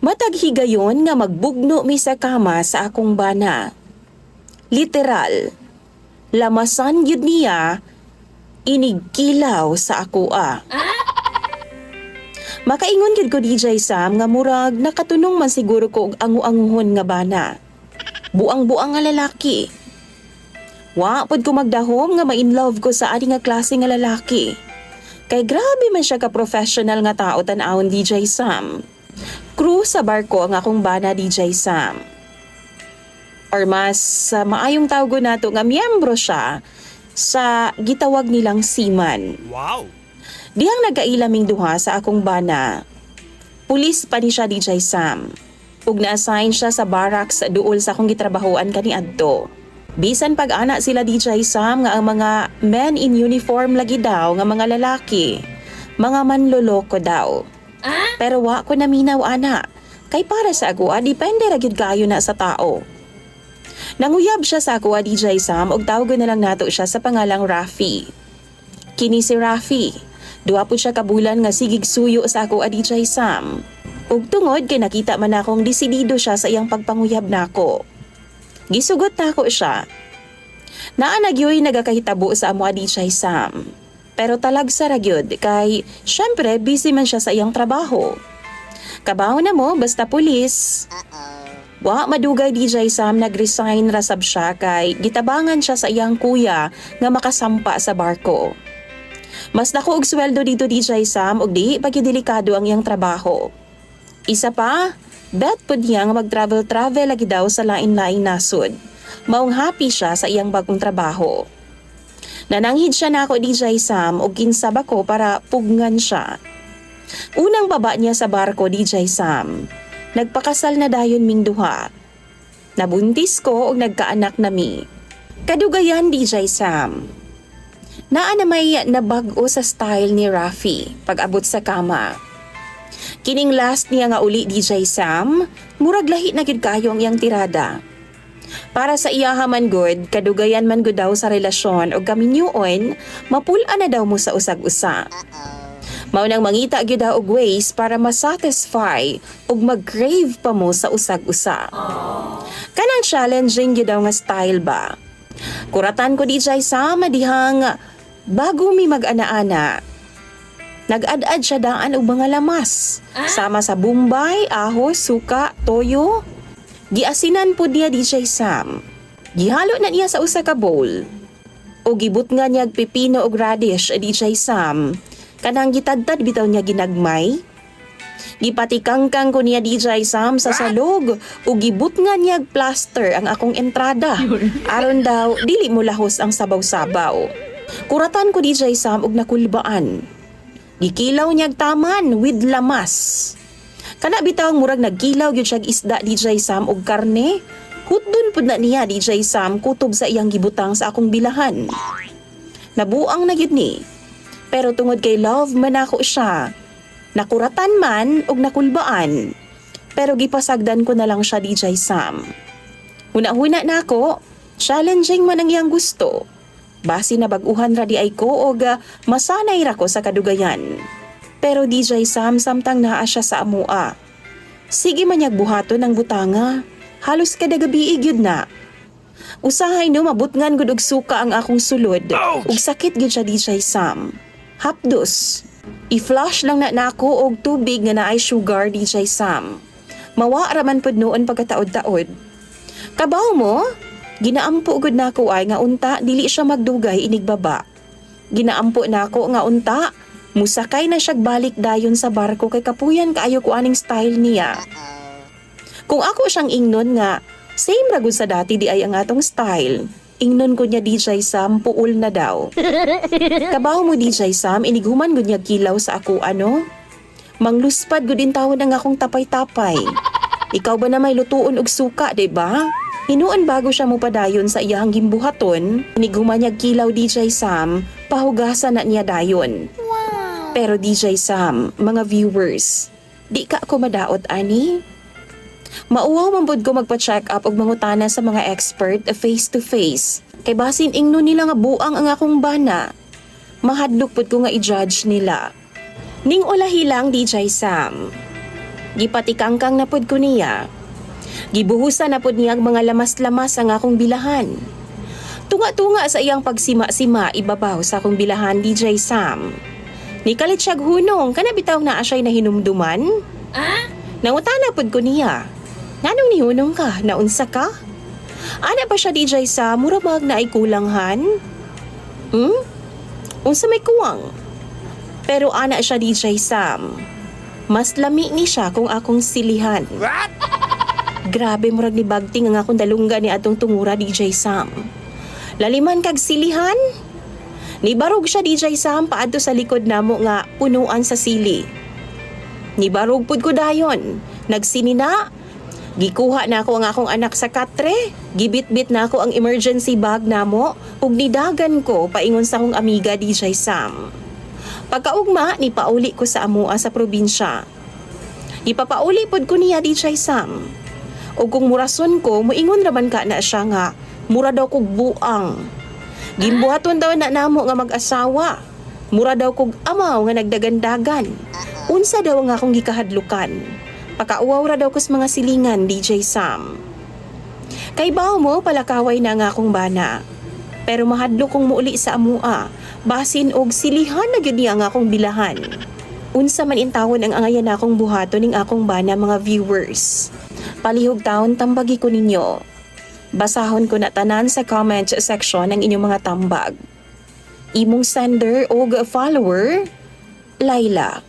Matag higayon nga magbugno mi sa kama sa akong bana. Literal, lamasan yun niya, inigkilaw sa akoa. Makaingon gid ko DJ Sam nga murag nakatunong man siguro ko og angu-anguhon nga bana. Buang-buang nga lalaki. Wa pod ko magdahom nga ma-in love ko sa ani nga klase nga lalaki. Kay grabe man siya ka professional nga tao tan-awon DJ Sam. Crew sa barko ang akong bana DJ Sam. Or mas maayong tawgo nato nga miyembro siya sa gitawag nilang seaman. Wow! Dihang nagkailaming duha sa akong bana. Pulis pa ni siya DJ Sam. Ug na-assign siya sa barracks duol sa akong gitrabahoan kaniadto. Bisan pag-ana sila DJ Sam nga ang mga men in uniform lagi daw nga mga lalaki. Mga manloloko daw. Pero wa ko naminaw ana. Kay para sa ako, depende ra gyud kayo na sa tao. Nanguyab siya sa ako DJ Sam ug tawgon na lang nato siya sa pangalang Rafi. Kini si Rafi. Duha po siya kabulan nga sigig suyo sa ako DJ Sam. Ug tungod kay nakita man akong desidido siya sa iyang pagpanguyab nako. Gisugot nako siya. Naa nagyoy nagakahitabo sa amo DJ Sam. Pero talagsa ra gyud kay syempre busy man siya sa iyang trabaho. Kabaho na mo basta pulis. Wa madugay DJ Sam nagresign ra sab siya kay gitabangan siya sa iyang kuya nga makasampa sa barko. Mas dako og sweldo dito DJ Sam ug di pagkidelikado ang iyang trabaho. Isa pa, bet pud niya nga mag-travel lagi daw sa lain-lain nasod. Maong happy siya sa iyang bagong trabaho. Nananghid siya nako DJ Sam ug ginsab ako para pugngan siya. Unang baba niya sa barko DJ Sam. Nagpakasal na dayon ming duha. Nabuntis ko ug nagkaanak nami. Kadugayan DJ Sam. Naa na may nabag-o sa style ni Rafi pag-abot sa kama. Kining last niya nga uli DJ Sam, murag lahi na gid kayo ang iyang tirada. Para sa iyaha man good, kadugayan man good daw sa relasyon o kaminyuon, mapul-an na daw mo sa usag-usa. Maunang mangita gyud daw og ways para masatisfy ug mag-crave pa mo sa usag-usa. Kanang challenging gyud daw nga style ba. Kuratan ko DJ Sam dihang bago mi mag-ana-ana. Nag-ad-ad siya daan og mga lamas. Sama sa bumbay, ahos, suka, toyo. Giasinan po niya DJ Sam. Gihalo na niya sa usa ka bowl. O gibut nga niya pipino og radish DJ Sam. Kanang gitadtad bitaw niya ginagmay. Gipatikangkang ko niya DJ Sam sa salog o gibut nga niya plaster ang akong entrada. Aron daw dili mo lahos ang sabaw-sabaw. Kuratan ko DJ Sam og nakulbaan. Gikilaw niyag taman with lamas. Kana bitaw murag nagkilaw gyud siya isda DJ Sam og karne. Hutdon pud na niya DJ Sam kutob sa iyang gibutang sa akong bilahan. Nabuang na gyud ni. Pero tungod kay love man ako siya. Nakuratan man og nakulbaan. Pero gipasagdan ko na lang siya DJ Sam. Huna-huna na ako, challenging man ang iyang gusto. Basi na baguhan ra di ay ko og masanay ra ko sa kadugayan. Pero DJ Sam samtang naa siya sa amua. Sige man yag buhaton ang butanga. Halos kada gabi gyud na. Usahay no mabutngan gud og suka ang akong sulod. Ug sakit gyud siya DJ Sam. Hapdos. I-flush lang na nako og tubig nga naay sugar DJ Sam. Mawa ra man pud noon pagkataod-taod. Kabaw mo? Ginaampo gud nako ay nga unta dili siya magdugay inig baba. Ginaampo nako nga unta musakay na siya balik dayon sa barko kay kapuyan kaayo ko aning style niya. Kung ako siyang ingnon nga same ra gud sa dati di ay ang atong style. Ingnon ko niya DJ Sam puol na daw. Kabaw mo DJ Sam iniguman gud niya kilaw sa ako ano? Mangluspad gud din tawon ang akong tapay-tapay. Ikaw ba na may lutuon og suka, di ba? Hinuon bago siya mupadayon sa iyang gimbuhaton, iniguman niya kilaw DJ Sam, pahugasan na niya dayon. Wow. Pero DJ Sam, mga viewers, di ka ako madaot ani? Mauwaw mambod ko magpa-check up og mangutana sa mga expert face to face. Kay basin ingno nila nga buang ang akong bana. Mahadlok pud ko nga i-judge nila. Ning ulahi lang DJ Sam. Gipatikangkang na pod ko niya. Gibuhusan na pod niya ang mga lamas-lamas ang akong bilahan. Tunga-tunga sa iyang pagsima-sima ibabaw sa akong bilahan, DJ Sam. Nikalit siyag hunong, kanabitaw na asya'y nahinumduman? Nangutana pod ko niya. Nganong nihunong ka? Naunsa ka? Ana pa siya, DJ Sam, murabag na ay kulanghan? Unsa may kuwang? Pero ana siya, DJ Sam. Mas lami ni siya kung akong silihan. Grabe murag ni bagting ang akong dalungga ni atong tungura, DJ Sam. Laliman kag silihan? Nibarog siya, DJ Sam, paadto sa likod namo nga punuan sa sili. Nibarog pud ko dayon. Nagsinina. Gikuha na ako ang akong anak sa katre. Gibit-bit na ako ang emergency bag namo ug nidagan ko paingon sa akong amiga, DJ Sam. Pagkaugma, nipauli ko sa amua sa probinsya. Ipapauli pod ko niya, DJ Sam. O kung murason ko, muingon raman ka na siya nga, mura daw kog buang. Gimbuhaton daw na namo nga mag-asawa. Mura daw kog amaw nga nagdagandagan. Unsa daw nga akong gikahadlukan. Pakauwaw ra daw ko sa mga silingan, DJ Sam. Kay baw mo, palakaway na nga akong bana. Pero mahadlo kong muuli sa amua. Basin og silihan na gyud niya ang akong bilahan. Unsa man intawon ang angayan akong buhaton ning akong bana, mga viewers. Palihog taon tambagi ko ninyo. Basahon ko na tanan sa comment section ang inyong mga tambag. Imong sender o follower, Laila.